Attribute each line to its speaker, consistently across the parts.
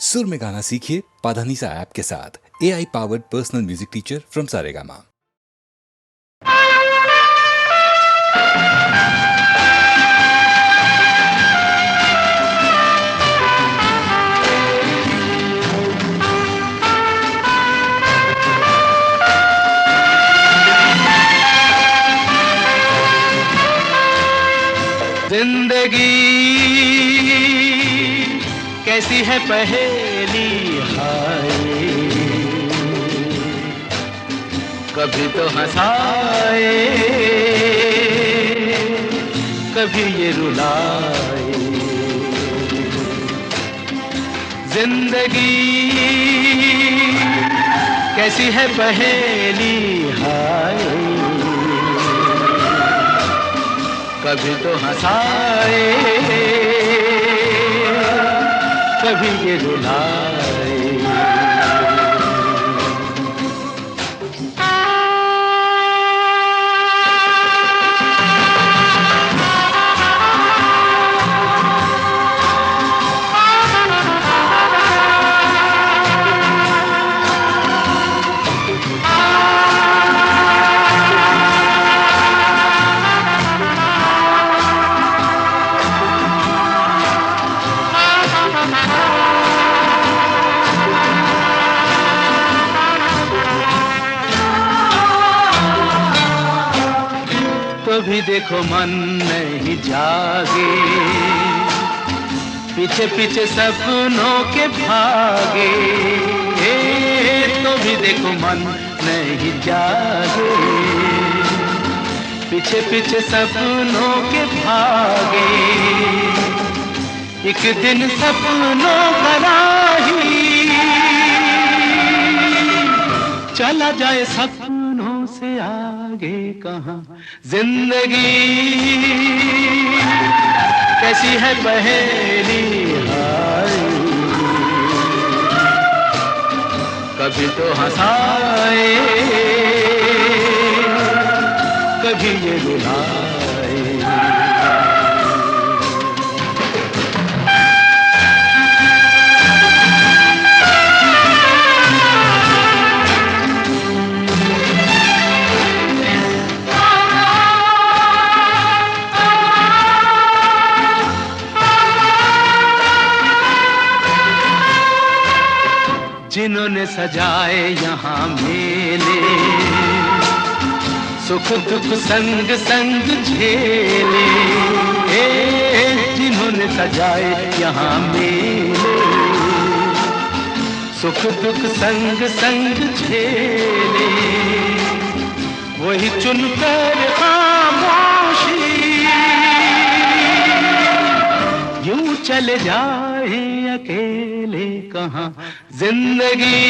Speaker 1: सुर में गाना सीखिए पाधानीसा ऐप के साथ। AI powered personal music teacher from Saregama.
Speaker 2: जिंदगी कैसी है पहेली हाय, कभी तो हंसाए कभी ये रुलाए। जिंदगी कैसी है पहेली हाय, कभी तो हंसाए कभी ये रुलाए। तो भी देखो मन नहीं जागे, पीछे पीछे सपनों के भागे। तो भी देखो मन नहीं जागे, पीछे पीछे सपनों के भागे। एक दिन सपनों का राही चला जाए सपनों से आगे कहाँ। जिंदगी कैसी है पहेली हाय, कभी तो हंसाए कभी ये रुलाए। जिन्होंने सजाए यहाँ मेले, सुख दुख संग संग झेले। जिन्होंने सजाए यहाँ मेले, सुख दुख संग संग झेले। वही चुनकर खामोशी यूं चले जाए अकेले कहाँ। जिंदगी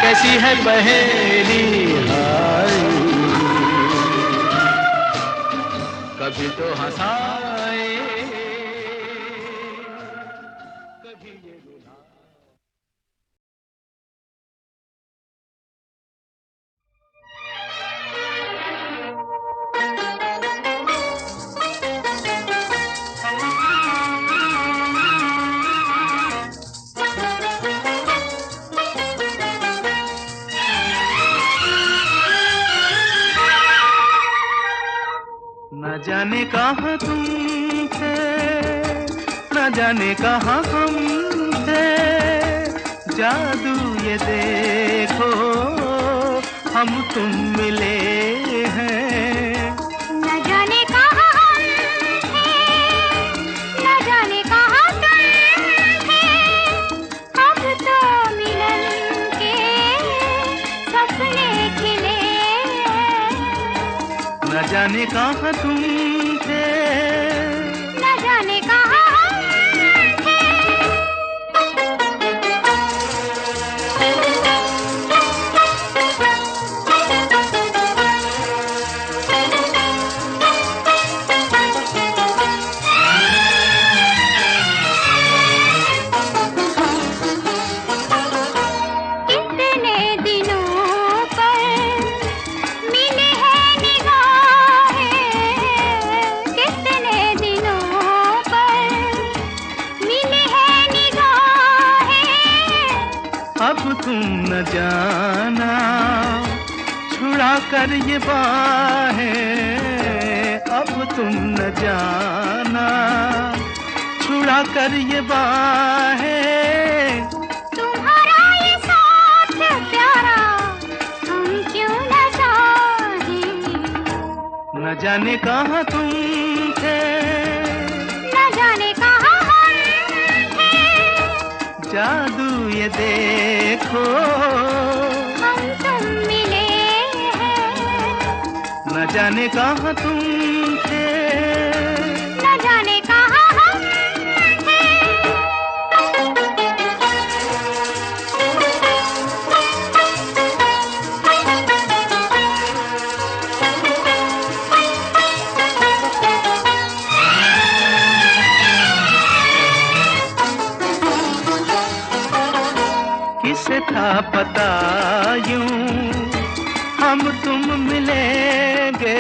Speaker 2: कैसी है पहेली हाय, कभी तो हंसाए कभी ये रुलाए। न जाने कहाँ तुम थे, न जाने कहाँ हम थे। जादू ये देखो हम तुम मिले हैं।
Speaker 3: न जाने कहाँ हम थे, न जाने कहाँ तुम थे। अब तो मिलन के सपने खिले।
Speaker 2: न जाने कहाँ तुम थे,
Speaker 3: न जाने कहाँ हम थे। कितने दिनों पर मिले हैं निगाहें,
Speaker 2: अब तुम न जाना छुड़ा कर ये बाहें, अब तुम न जाना छुड़ा कर ये बाहें।
Speaker 3: तुम्हारा ये साथ प्यारा हम क्यों न चाहें,
Speaker 2: न जाने कहाँ तुम थे,
Speaker 3: न जाने कहाँ हम थे।
Speaker 2: जादू ये देखो
Speaker 3: हम तुम मिले हैं,
Speaker 2: न जाने कहाँ तुम थे,
Speaker 3: न जाने कहाँ हम थे।
Speaker 2: किसे था पता यूं हम तुम मिलेंगे,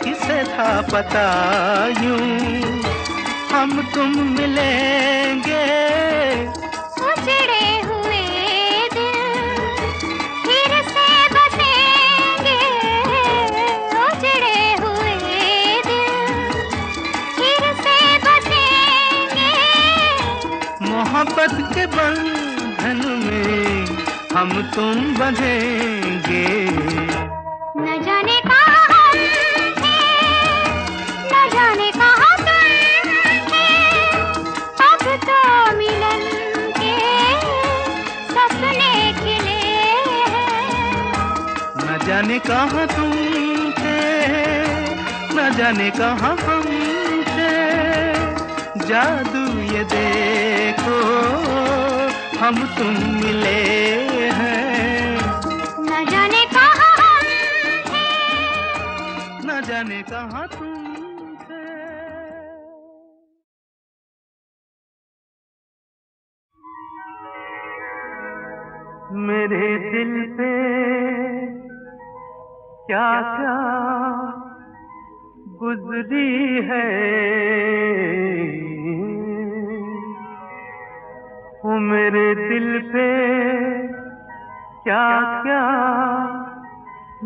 Speaker 2: किसे था पता यूं हम तुम मिलेंगे।
Speaker 3: उजड़े हुए दिल फिर से बसेंगे, उजड़े हुए दिल फिर से बसेंगे।
Speaker 2: मोहब्बत के बंधन में हम तुम बंधेंगे।
Speaker 3: न जाने कहाँ हम थे, न जाने कहाँ तुम थे। अब तो मिलन के सपने खिले हैं,
Speaker 2: न जाने कहाँ तुम थे, न जाने कहाँ हम थे। जादू ये देखो हम तुम मिले हैं,
Speaker 3: न जाने कहाँ हम थे।
Speaker 2: न जाने कहाँ तुम थे। मेरे दिल पे क्या क्या गुजरी है, वो मेरे दिल पे क्या क्या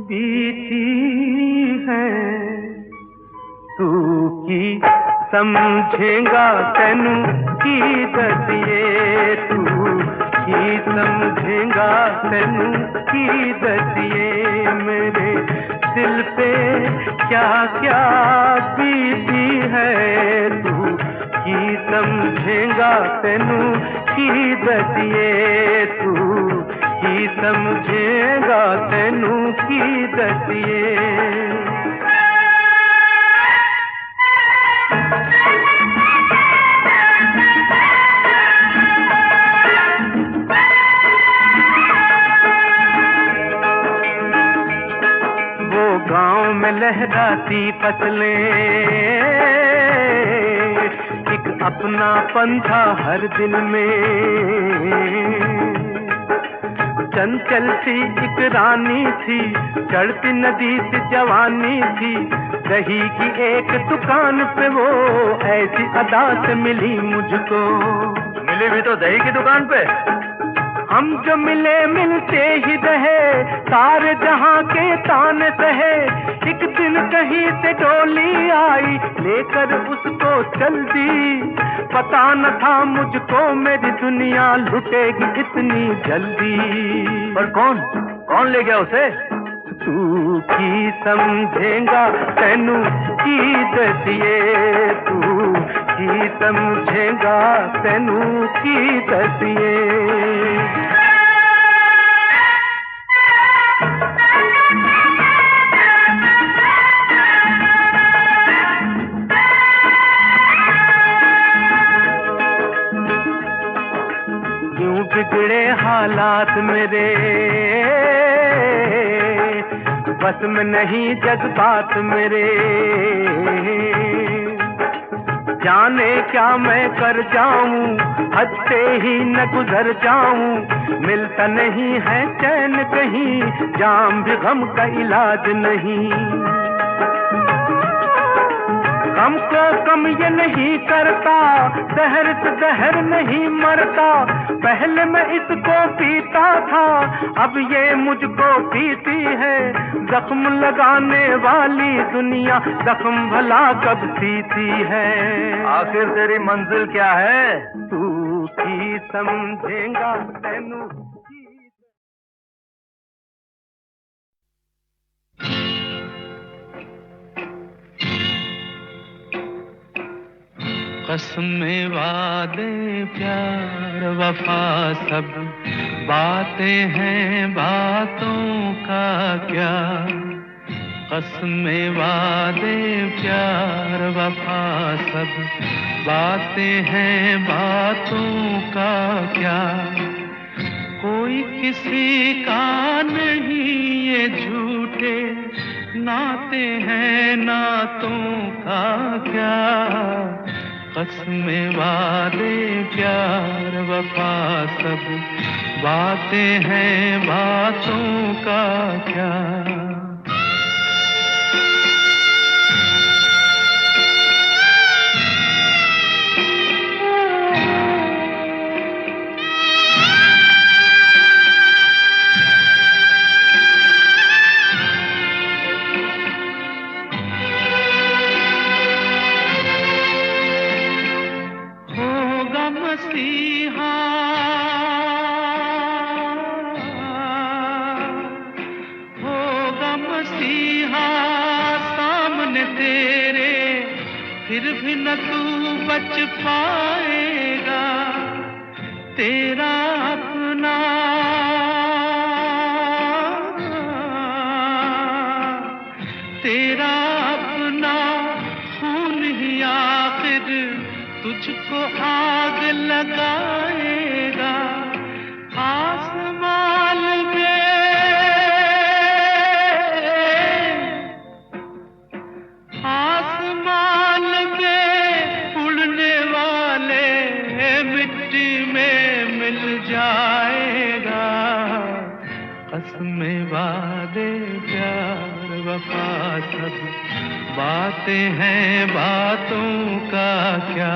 Speaker 2: बीती है। तू की समझेगा तेनू की दसिए, तू की समझेगा तेनू की दसिए। मेरे दिल पे क्या क्या बीती है, तू की समझेगा तेनू की दसिए, तू की समझेगा तेनू की दसिए। गांव में लहराती फसलें, एक अपना पंथा हर दिल में। चंचल सी एक रानी थी, चढ़ती नदी से जवानी थी। दही की एक दुकान पे वो ऐसी अदा से मिली मुझको। मिली भी तो दही की दुकान पे। हम जो मिले मिलते ही रहे, सारे जहां के ताने सहे। एक दिन कहीं से डोली आई, लेकर उसको चल दी। पता न था मुझको मेरी दुनिया लुटेगी इतनी जल्दी। पर कौन ले गया उसे? तू की समझेगा तेनू की दसिए, तू की समझेगा तेनू की दसिए। यूं बिगड़े हालात मेरे, बस में नहीं जज्बात मेरे। जाने क्या मैं कर जाऊं, हद से ही न गुजर जाऊं। मिलता नहीं है चैन कहीं, जाम भी गम का इलाज नहीं। कम को कम ये नहीं करता, दहर से दहर नहीं मरता। पहले मैं इसको पीता था, अब ये मुझको पीती है। जख्म लगाने वाली दुनिया जख्म भला कब सीती है।
Speaker 4: आखिर तेरी मंजिल क्या है?
Speaker 2: तू की समझेगा तेनू।
Speaker 5: कसमें वादे प्यार वफा सब बातें हैं, बातों का क्या। कसमें वादे प्यार वफा सब बातें हैं, बातों का क्या। कोई किसी का नहीं ये झूठे नाते हैं, नातों का क्या। कसमें वादे प्यार वफा सब बातें हैं, बातों का क्या। मसीहा होगा मसीहा सामने तेरे, फिर भी न तू बच पाएगा। तेरा अपना तेरा अपना खून ही आखिर तुझको आग लगाएगा। आसमान में उड़ने वाले मिट्टी में मिल जाएगा। कसमें वादे प्यार वफा सब बातें हैं, बातों का क्या।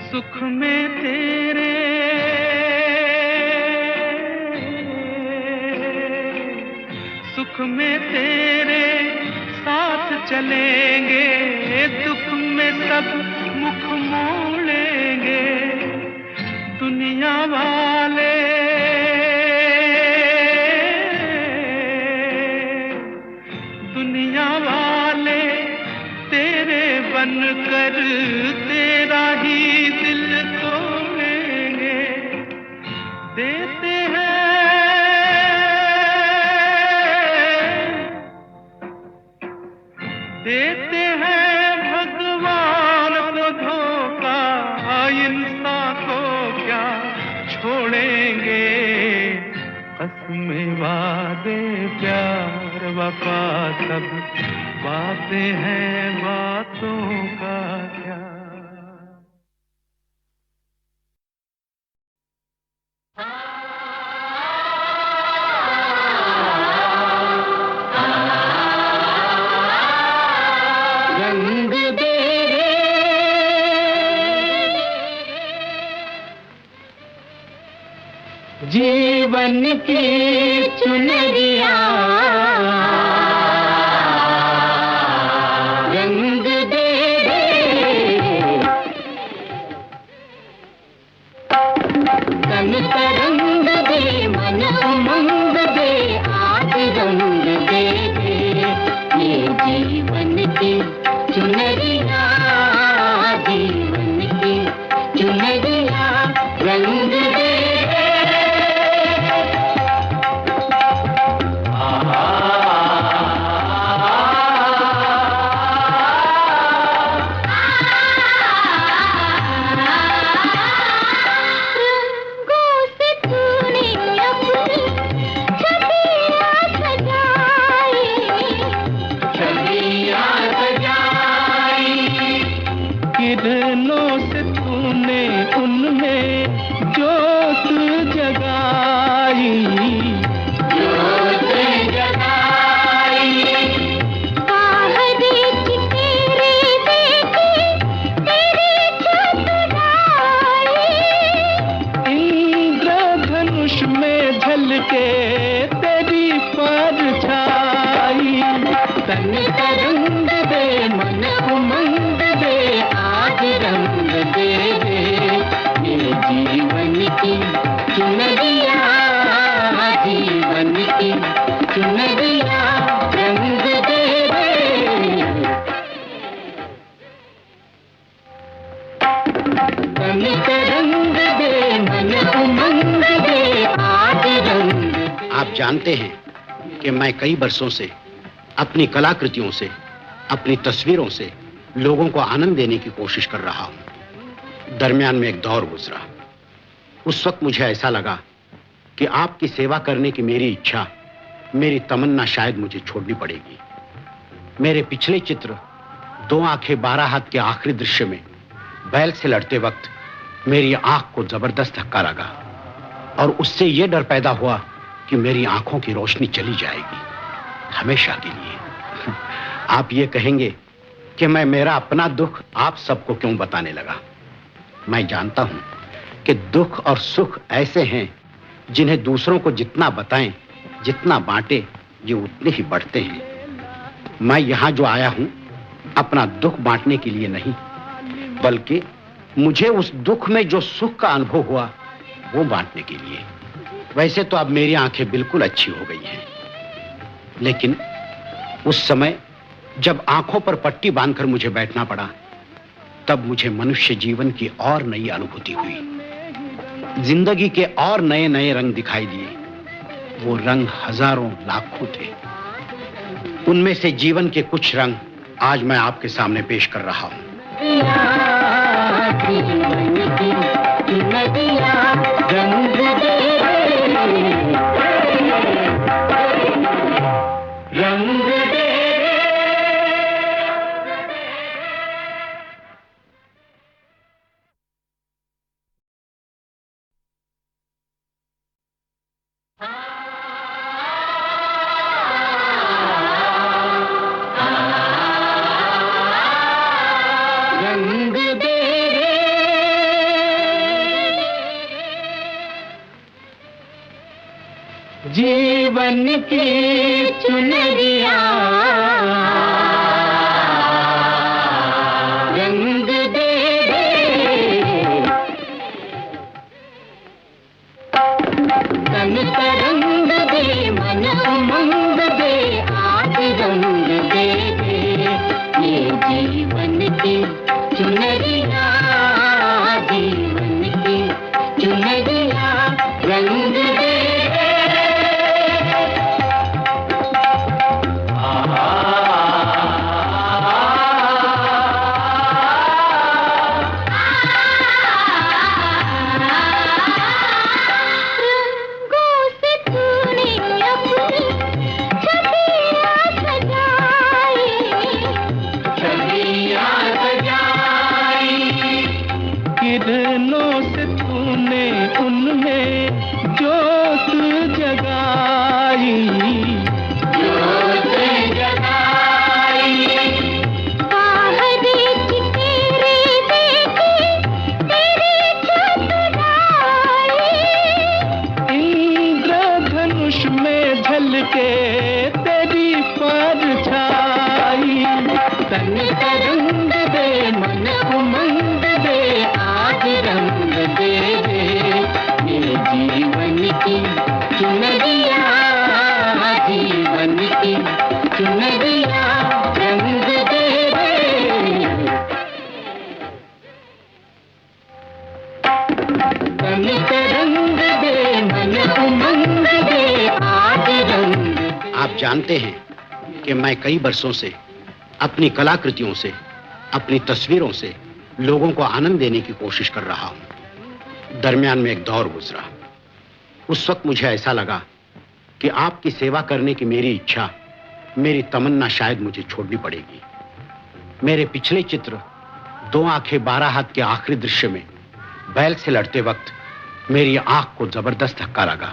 Speaker 5: सुख में तेरे सुख में तेरे साथ चलेंगे, दुख में सब मुख मोड़ेंगे। दुनिया वाले तेरे बनकर तेरा ही दिल तोड़ेंगे। देते हैं भगवान को धोखा, इंसान को क्या छोड़ेंगे। कसमें वादे प्यार वफा सब बातें हैं, बातों का क्या।
Speaker 6: जीवन की चुनरिया रंग दे तन तरंग दे, मन उमंग दे, आज रंग दे ये जीवन की चुनरिया, जीवन की चुनरिया रंग दे।
Speaker 3: सजाए
Speaker 5: किरणों से तूने उनमें जोत जगाई,
Speaker 6: जोत जगाई।
Speaker 3: बाहरी की तेरी देखी तेरी चतुराई,
Speaker 5: इंद्रधनुष में झलके तेरी परछाई।
Speaker 6: तन तरंग दे मन उमंग दे, आज रंग दे दे ये जीवन की चुनरिया, जीवन की चुनरिया रंग दे दे। तन तरंग दे मन उमंग दे, आज रंग दे।
Speaker 7: आप जानते हैं कि मैं कई वर्षों से अपनी कलाकृतियों से, अपनी तस्वीरों से लोगों को आनंद देने की कोशिश कर रहा हूं। दरमियान में एक दौर गुजरा। उस वक्त मुझे ऐसा लगा कि आपकी सेवा करने की मेरी इच्छा, मेरी तमन्ना शायद मुझे छोड़नी पड़ेगी। मेरे पिछले चित्र 2 आंखें 12 हाथ के आखिरी दृश्य में बैल से लड़ते वक्त मेरी आंख को जबरदस्त धक्का लगा और उससे यह डर पैदा हुआ कि मेरी आंखों की रोशनी चली जाएगी हमेशा के लिए। आप ये कहेंगे कि मैं मेरा अपना दुख आप सबको क्यों बताने लगा। मैं जानता हूं कि दुख और सुख ऐसे हैं जिन्हें दूसरों को जितना बताएं, जितना बांटे, ये उतने ही बढ़ते हैं। मैं यहां जो आया हूं अपना दुख बांटने के लिए नहीं, बल्कि मुझे उस दुख में जो सुख का अनुभव हुआ वो बांटने के लिए। वैसे तो अब मेरी आंखें बिल्कुल अच्छी हो गई हैं, लेकिन उस समय जब आंखों पर पट्टी बांधकर मुझे बैठना पड़ा, तब मुझे मनुष्य जीवन की और नई अनुभूति हुई। जिंदगी के और नए नए रंग दिखाई दिए। वो रंग हजारों लाखों थे। उनमें से जीवन के कुछ रंग आज मैं आपके सामने पेश कर रहा हूं।
Speaker 6: जीवन की चुनरिया रंग दे दे, रंग दे दे। रंग दे रे, जीवन की चुनरिया रंग दे रे। तन तरंग दे मन उमंग दे, आज रंग दे दे ये जीवन की चुनरिया, जीवन की चुनरिया रंग दे दे।
Speaker 3: रंगों से तूने अपनी छबियां सजाई,
Speaker 6: छबियां सजाई।
Speaker 5: किरणों से तूने उनमें जोत जगाई,
Speaker 6: जोत जगाई।
Speaker 3: बाहरी की तेरी देखी तेरी चतुराई,
Speaker 5: इंद्रधनुष में झलके तेरी परछाई।
Speaker 6: तन तरंग दे मन उमंग दे, आज रंग दे दे ये जीवन की चुनरिया, जीवन की चुनरिया रंग दे दे। तन तरंग दे मन उमंग दे, आज रंग दे।
Speaker 7: आप जानते हैं कि मैं कई वर्षों से अपनी कलाकृतियों से, अपनी तस्वीरों से लोगों को आनंद देने की कोशिश कर रहा हूं। दरमियान में एक दौर गुजरा। उस वक्त मुझे ऐसा लगा कि आपकी सेवा करने की मेरी इच्छा, मेरी तमन्ना शायद मुझे छोड़नी पड़ेगी। मेरे पिछले चित्र दो आंखें 12 हाथ के आखिरी दृश्य में बैल से लड़ते वक्त मेरी आंख को जबरदस्त धक्का लगा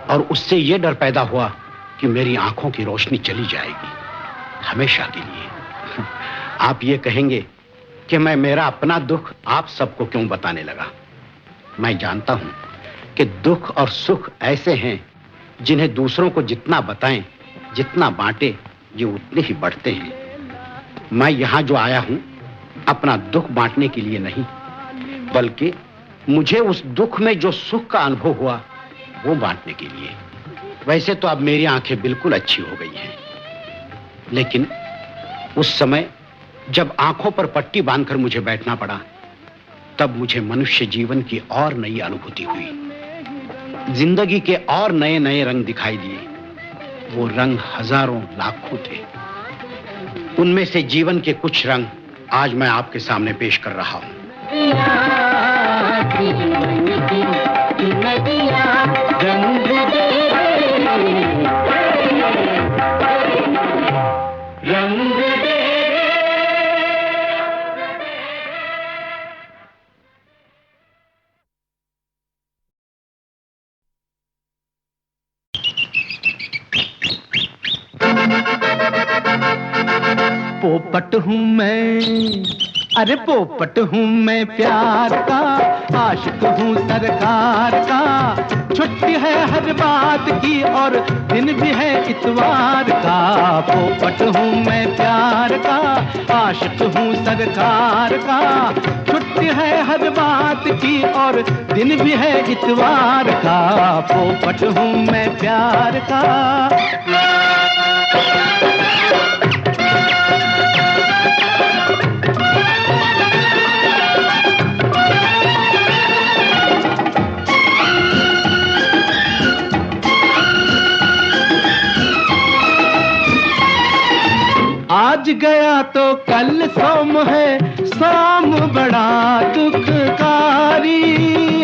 Speaker 7: और उससे यह डर पैदा हुआ कि मेरी आंखों की रोशनी चली जाएगी हमेशा के लिए। आप ये कहेंगे कि मैं मेरा अपना दुख आप सबको क्यों बताने लगा। मैं जानता हूं कि दुख और सुख ऐसे हैं जिन्हें दूसरों को जितना बताएं, जितना बांटे, ये उतने ही बढ़ते हैं। मैं यहां जो आया हूं अपना दुख बांटने के लिए नहीं, बल्कि मुझे उस दुख में जो सुख का अनुभव हुआ वो बांटने के लिए। वैसे तो अब मेरी आंखें बिल्कुल अच्छी हो गई हैं, लेकिन उस समय जब आंखों पर पट्टी बांधकर मुझे बैठना पड़ा, तब मुझे मनुष्य जीवन की और नई अनुभूति हुई। जिंदगी के और नए नए रंग दिखाई दिए। वो रंग हजारों लाखों थे। उनमें से जीवन के कुछ रंग आज मैं आपके सामने पेश कर रहा हूं।
Speaker 5: पोपट हूँ मैं, अरे पोपट हूँ मैं प्यार का, आशिक हूँ सरकार का। छुट्टी है हर बात की और दिन भी है इतवार का। पोपट हूँ मैं प्यार का, आशिक हूँ सरकार का। छुट्टी है हर बात की और दिन भी है इतवार का। पोपट हूँ मैं प्यार का। आज गया तो कल सोम है, सोम बड़ा दुखकारी।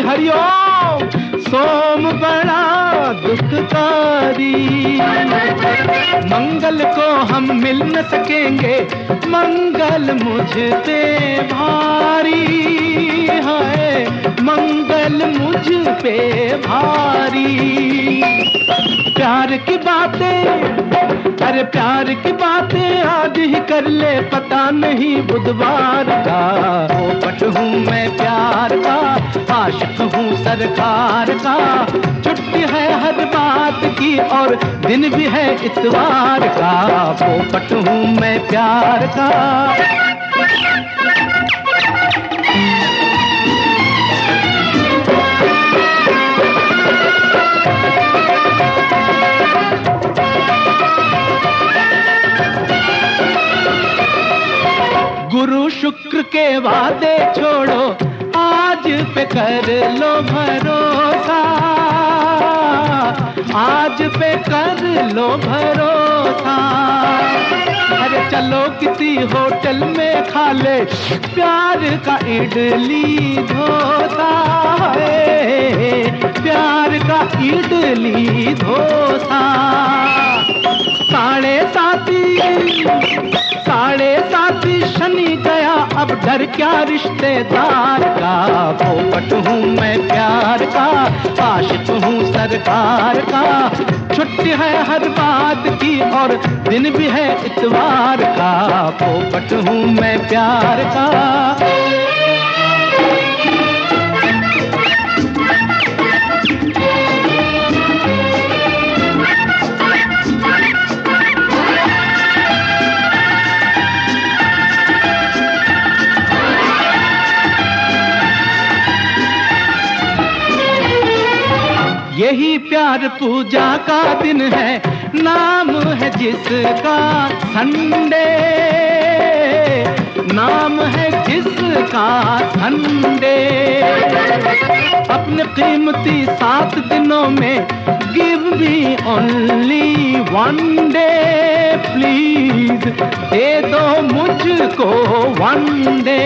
Speaker 5: हरिओम, सोम बड़ा दुखकारी। मंगल को हम मिल न सकेंगे, मंगल मुझ पे भारी है, मंगल मुझ पे भारी। प्यार की बातें, अरे प्यार की बातें आज ही कर ले, पता नहीं बुधवार का। पोपट हूँ मैं प्यार का, आशिक हूँ सरकार का। छुट्टी है हर बात की और दिन भी है इतवार का। पोपट हूँ मैं प्यार का। गुरु शुक्र के वादे छोड़ो, आज पे कर लो भरोसा, आज पे कर लो भरोसा। अरे चलो किसी होटल में खा ले प्यार का इडली डोसा है, प्यार का इडली डोसा। साढ़े साथी शनि गया, अब डर क्या रिश्तेदार का। पोपट हूँ मैं प्यार का, आशिक हूँ सरकार का। छुट्टी है हर बात की और दिन भी है इतवार का। पोपट हूँ मैं प्यार का। यही प्यार पूजा का दिन है, नाम है जिसका संडे, नाम है जिसका संडे। अपने कीमती 7 दिनों में give me only one day, please दे दो मुझको वन डे।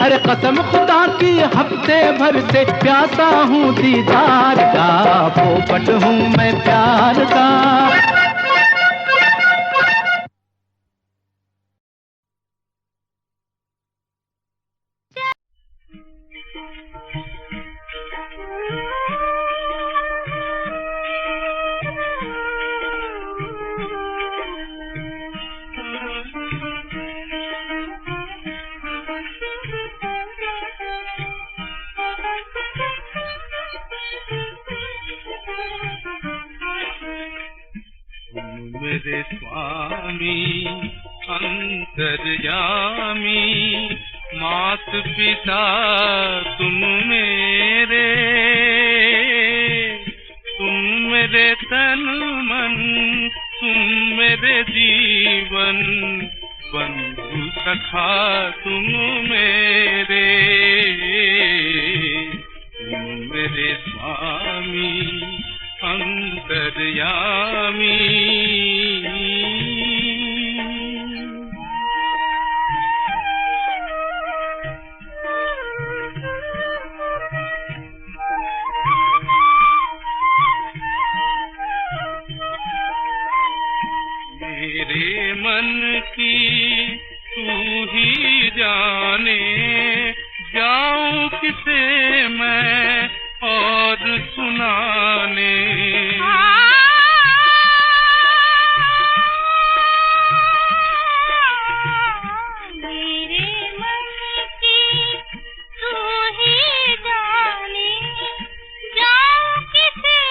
Speaker 5: अरे कसम खुदा की हफ्ते भर से प्यासा हूँ दीदार का। पोपट हूँ मैं प्यार का। स्वामी अंतर्यामी, मात पिता तुम मेरे तन मन, तुम मेरे जीवन, बंधु सखा तुम मेरे स्वामी अंतर्यामी। मेरे मन की तू ही जाने, जाऊं किसे मैं और सुनाने।
Speaker 3: मेरे मन की तू ही जाने, जाऊं किसे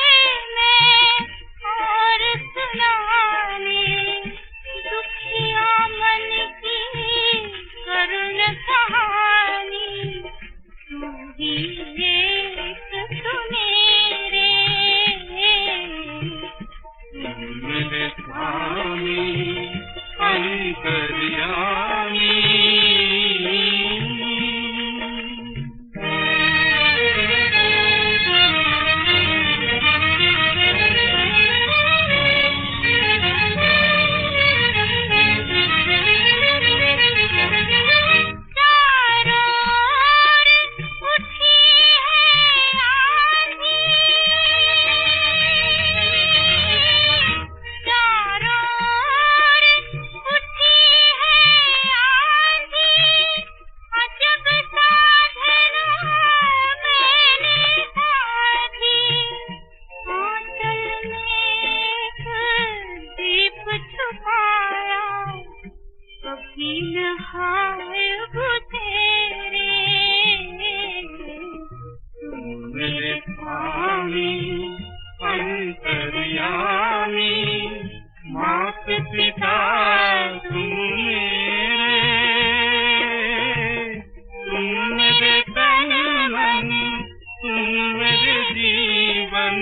Speaker 3: मैं और सुनाने। दुखिया मन की करुण कहानी, तू ही एक सुनेरे
Speaker 5: मेरे स्वामी अंतर्यामी। मेरे स्वामी अंतर्यामी, मात पिता तुम मेरे तन मन, तुम मेरे जीवन,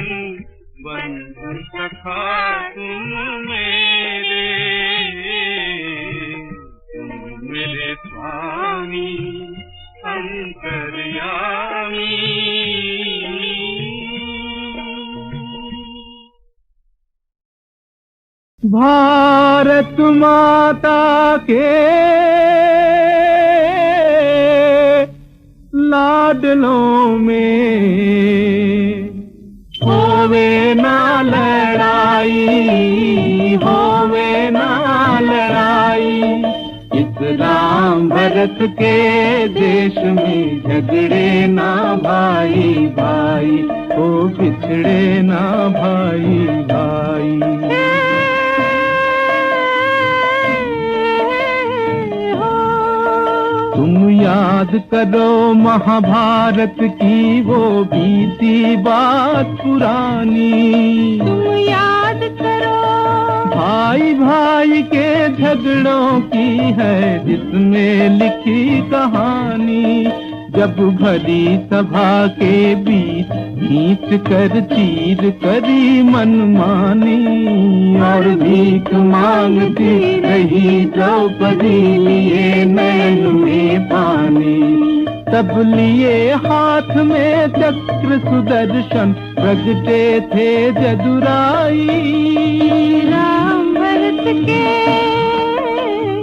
Speaker 5: बंधु सखा तुम मेरे स्वामी अंतर्यामी।
Speaker 2: भारत माता के लाडलों में होवे ना लड़ाई, होवे ना लड़ाई। इस राम भरत के देश में झगड़े ना भाई भाई, ओ बिछड़े ना भाई भाई। तुम याद करो महाभारत की वो बीती बात पुरानी,
Speaker 3: तुम याद करो
Speaker 2: भाई भाई के झगड़ों की है जिसमें लिखी कहानी। जब भरी सभा के बीच खींच कर चीर करी मनमानी, और भीख मांगती रही द्रौपदी लिए नैन में पानी। तब लिए हाथ में चक्र सुदर्शन, प्रगटे थे जदुराई।
Speaker 3: राम भरत के,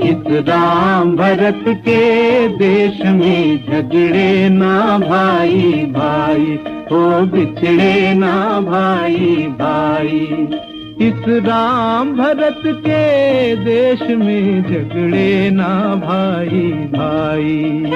Speaker 2: इस राम भरत के देश में झगड़े ना भाई भाई, ओ बिछड़े ना भाई भाई। इस राम भरत के देश में झगड़े ना भाई भाई।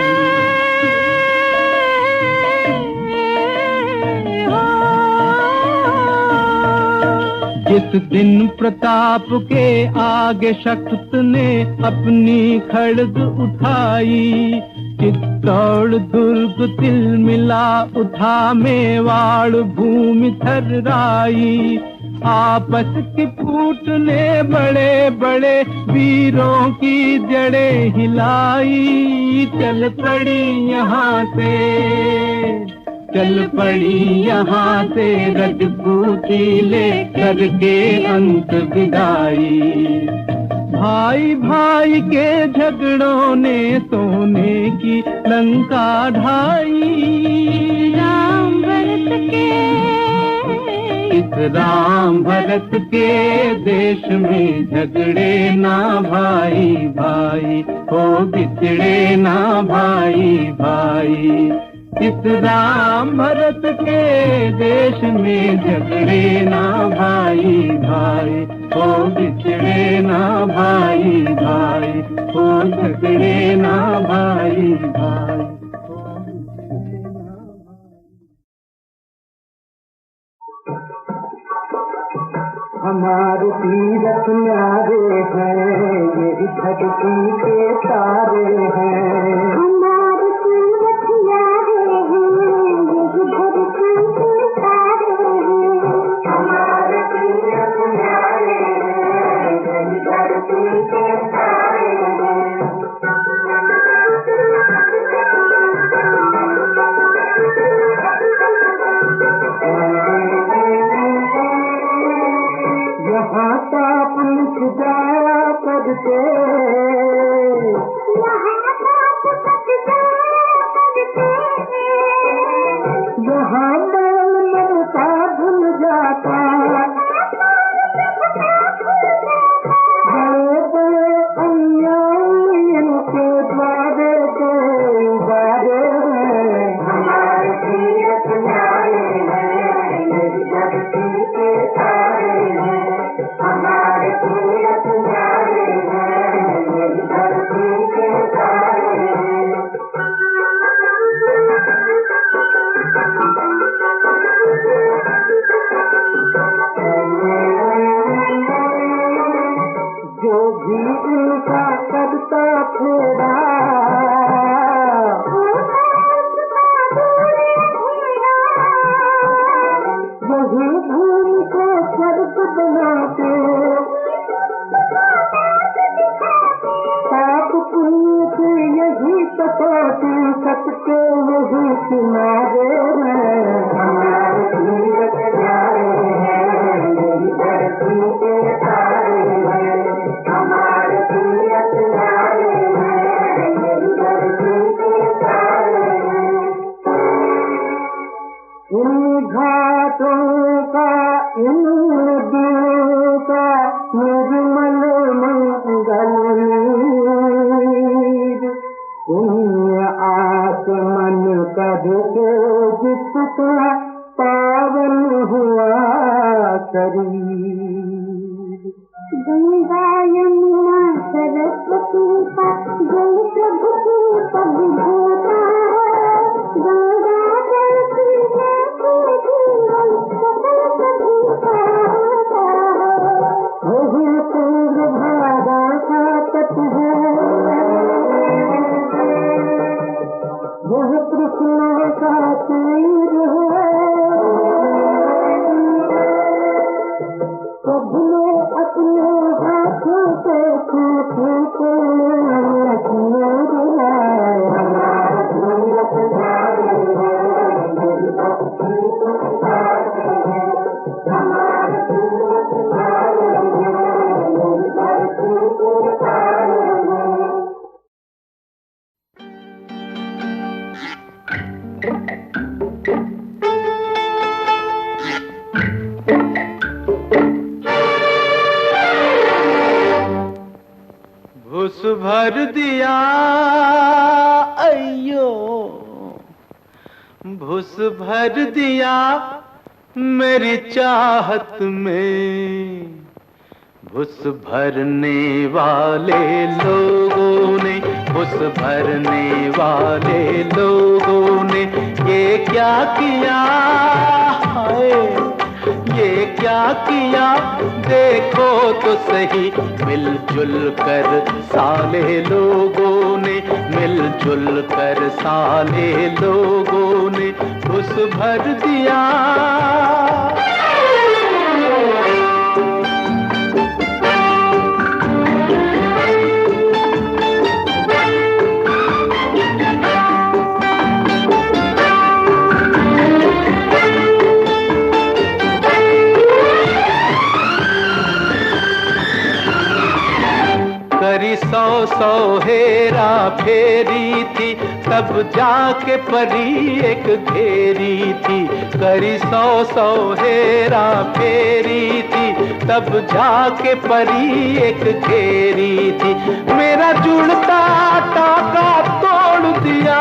Speaker 2: जिस दिन प्रताप के आगे शक्त ने अपनी खड़ग उठाई, चित्तौड़ दुर्ग तिलमिला उठा मेवाड़ भूमि थर्राई।
Speaker 5: आपस की फूटने बड़े बड़े वीरों की जड़ें हिलाई। चल पड़ी यहाँ से, चल पड़ी यहाँ से रजपूती ले करके अंत विदाई। भाई भाई के झगड़ों ने सोने की लंका ढाई।
Speaker 3: राम भरत के,
Speaker 5: इस राम भरत के देश में झगड़े ना भाई भाई, हो बिछड़े ना भाई भाई। इस राम भरत के देश में झगड़े ना भाई भाई, हो बिछड़े ना भाई भाई, हो झगड़े ना भाई भाई।
Speaker 2: हमारे तीरथ न्यारे हैं, ये धरती के तारे हैं।
Speaker 3: हमारे तीरथ न्यारे हैं, ये धरती के तारे हैं।
Speaker 2: हमारे तीरथ न्यारे हैं, ये धरती के तारे हैं। यहाँ ताप लिख जाया करते,
Speaker 3: यहाँ बात बच जाया करते।
Speaker 2: यहाँ मैल ममता भूल जाता। बड़े बड़े अन्यायी इनके द्वारे को उबारे हैं। हमारे तीरथ न्यारे हैं, ये धरती के तारे हैं। हमारे तीरथ न्यारे हैं, ये धरती के तारे हैं। जो भी इनका करता फेरा, वही भूमि को स्वर्ग बनाते। पाप पुण्य के यही कसौटी, सबके यही किनारे हैं। हमारे तीरथ न्यारे हैं, यही धरती के तारे हैं। हमारे तीरथ न्यारे हैं, यही धरती के तारे हैं। इन घाटों का, इन नदियों का निर्मल मंगल नीर, पुण्य आचमन करके जिसका पावन हुआ शरीर।
Speaker 3: गंगा यमुना सरस्वती का जल प्रभु की पग धोता है। गंगा जल पीने से जीवन सकल सभ्यता होता है।
Speaker 2: वही पूर्व भागा का तट है, यह कृष्ण का तीर है। प्रभु ने अपने हाथों से खींची हमारा तीरथ न्यारे हैं, यही धरती के तारे हैं। हमारे तीरथ न्यारे हैं, यही धरती के तारे हैं।
Speaker 5: घुस भर दिया अयो, घुस भर दिया मेरी चाहत में। घुस भरने वाले लोगों ने, घुस भरने वाले लोगों ने ये क्या किया है, ये क्या किया देखो तो सही। मिलजुल कर साले लोगों ने, मिलजुल कर साले लोगों ने घुस भर दिया। सौ हेरा फेरी थी, तब जाके परी एक घेरी थी। करी सौ हेरा फेरी थी, तब जाके परी एक घेरी थी। मेरा जुड़ता टाका तोड़ दिया,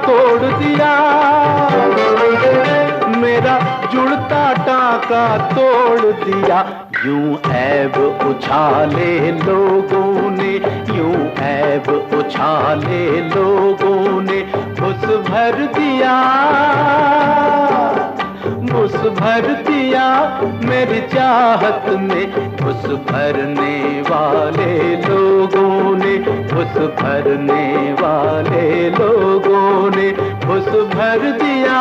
Speaker 5: तोड़ दिया। मेरा जुड़ता टाका तोड़ दिया। यूं ऐब उछाले लोगों ने, यूं ऐब उछाले लोगों ने, घुस भर दिया, घुस भर दिया मेरी चाहत में। घुस भरने वाले लोगों ने, घुस भरने वाले लोगों ने, घुस भर दिया।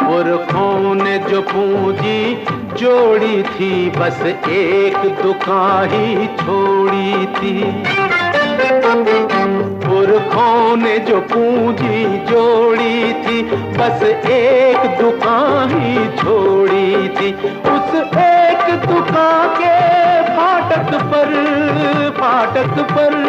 Speaker 5: पुरखों ने जो पूंजी जोड़ी थी, बस एक दुकान ही छोड़ी थी। पुरखों ने जो पूंजी जोड़ी थी, बस एक दुकान ही छोड़ी थी। उस एक दुकान के फाटक पर, फाटक पर,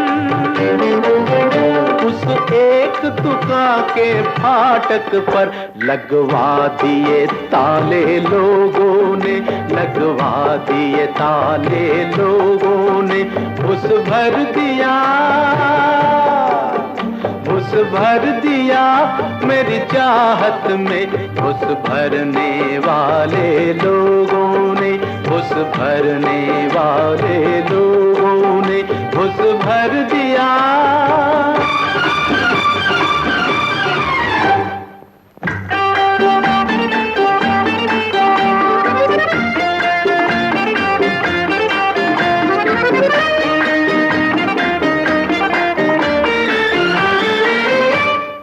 Speaker 5: उस एक दुकान के फाटक पर लगवा दिए ताले लोगों ने, लगवा दिए ताले लोगों ने। घुस भर दिया, घुस भर दिया मेरी चाहत में। घुस भरने वाले लोगों ने, घुस भरने वाले लोगों ने, घुस भर दिया।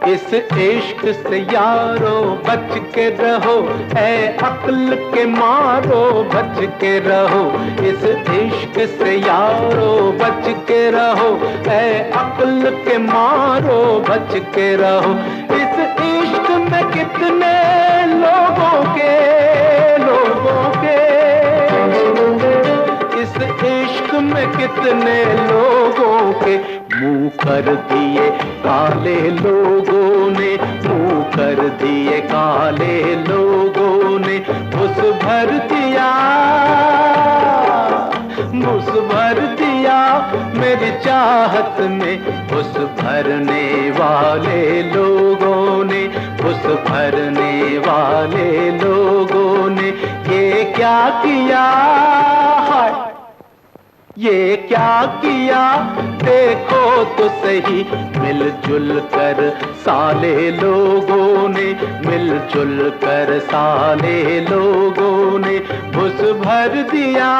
Speaker 5: इस इश्क से यारो बच के रहो, ऐ अक्ल के मारो बच के रहो। इस इश्क से यारो बच के रहो, ऐ अक्ल के मारो बच के रहो। इस इश्क में कितने लोगों के, लोगों के, इस इश्क में कितने लोगों के मुंह कर दिए काले लोगों ने, मुंह कर दिए काले लोगों ने। घुस भर दिया, घुस भर दिया मेरी चाहत में। घुस भरने वाले लोगों ने, घुस भरने वाले लोगों ने। ये क्या किया, ये क्या किया देखो तो सही। मिलजुल कर साले लोगों ने, मिलजुल कर साले लोगों ने। घुस भर दिया।